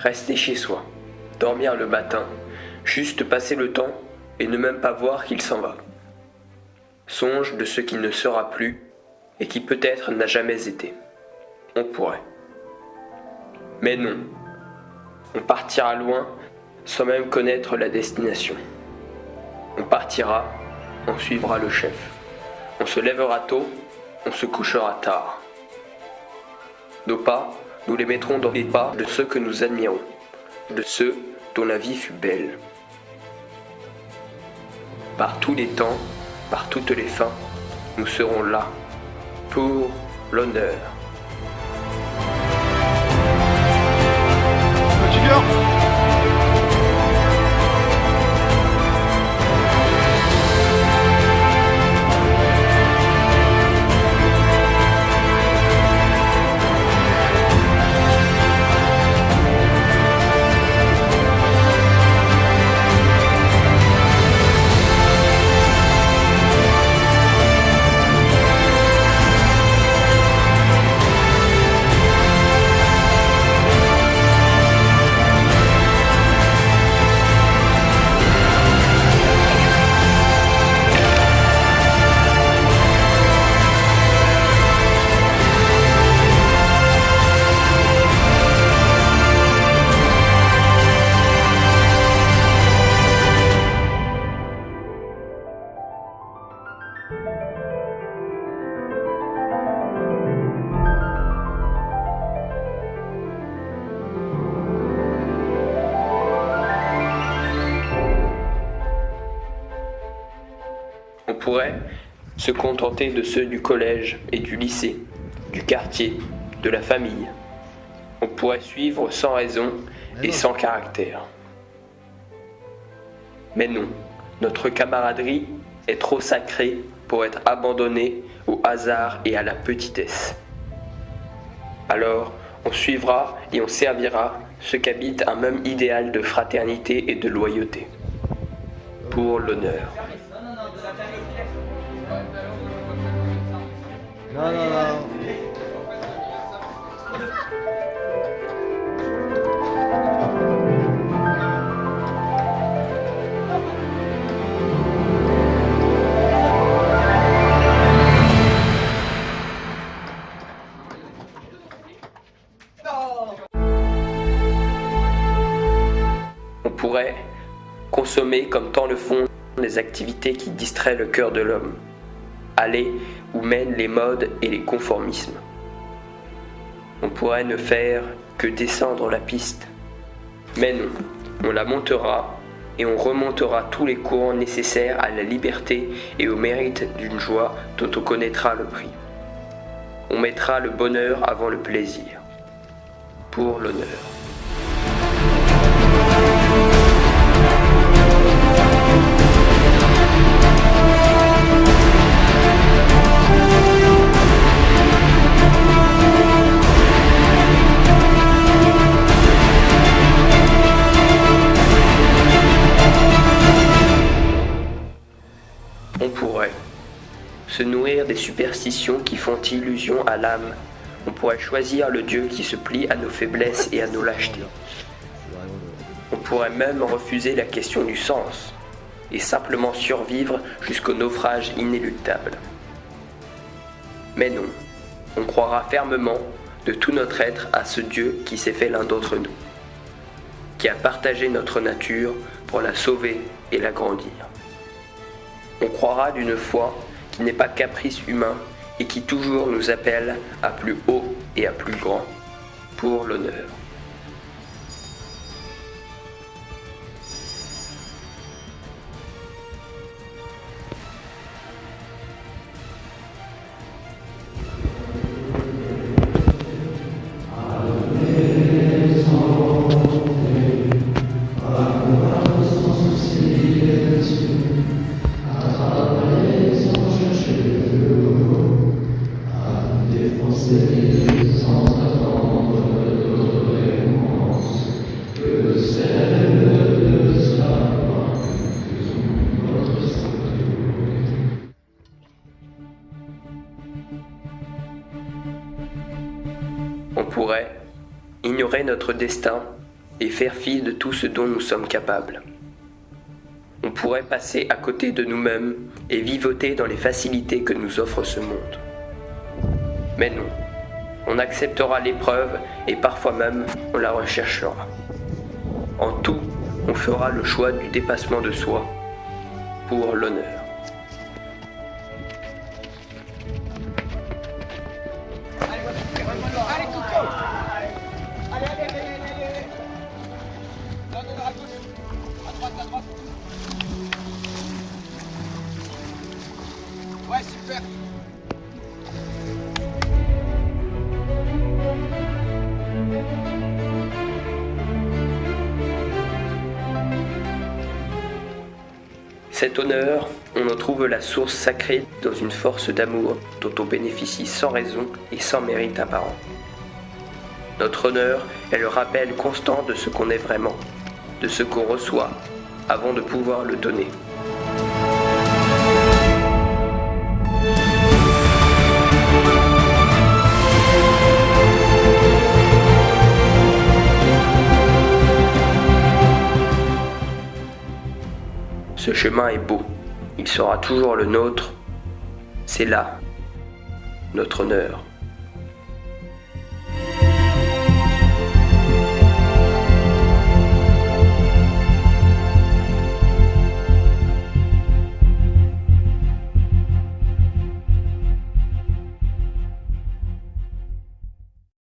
Rester chez soi, dormir le matin, juste passer le temps et ne même pas voir qu'il s'en va. Songe de ce qui ne sera plus et qui peut-être n'a jamais été. On pourrait. Mais non, on partira loin sans même connaître la destination. On partira, on suivra le chef. On se lèvera tôt, on se couchera tard. Nos pas, nous les mettrons dans les pas de ceux que nous admirons, de ceux dont la vie fut belle. Par tous les temps, par toutes les fins, nous serons là, pour l'honneur. On pourrait se contenter de ceux du collège et du lycée, du quartier, de la famille. On pourrait suivre sans raison et sans caractère. Mais non, notre camaraderie est trop sacrée pour être abandonnée au hasard et à la petitesse. Alors, on suivra et on servira ceux qu'habite un même idéal de fraternité et de loyauté. Pour l'honneur. Non, non, non. On pourrait consommer comme tant le font les activités qui distraient le cœur de l'homme, aller où mènent les modes et les conformismes. On pourrait ne faire que descendre la piste, mais non, on la montera et on remontera tous les courants nécessaires à la liberté et au mérite d'une joie dont on connaîtra le prix. On mettra le bonheur avant le plaisir, pour l'honneur. On pourrait se nourrir des superstitions qui font illusion à l'âme. On pourrait choisir le Dieu qui se plie à nos faiblesses et à nos lâchetés. On pourrait même refuser la question du sens et simplement survivre jusqu'au naufrage inéluctable. Mais non, on croira fermement de tout notre être à ce Dieu qui s'est fait l'un d'entre nous, qui a partagé notre nature pour la sauver et l'agrandir. On croira d'une foi qui n'est pas caprice humain et qui toujours nous appelle à plus haut et à plus grand, pour l'honneur. On pourrait ignorer notre destin et faire fi de tout ce dont nous sommes capables. On pourrait passer à côté de nous-mêmes et vivoter dans les facilités que nous offre ce monde. Mais non, on acceptera l'épreuve et parfois même on la recherchera. En tout, on fera le choix du dépassement de soi pour l'honneur. Allez, Coco! Allez, allez, allez, allez, allez! Non, non, non, à gauche! À droite, à droite! Ouais, super! Cet honneur, on en trouve la source sacrée dans une force d'amour dont on bénéficie sans raison et sans mérite apparent. Notre honneur est le rappel constant de ce qu'on est vraiment, de ce qu'on reçoit, avant de pouvoir le donner. Ce chemin est beau, il sera toujours le nôtre, c'est là, notre honneur.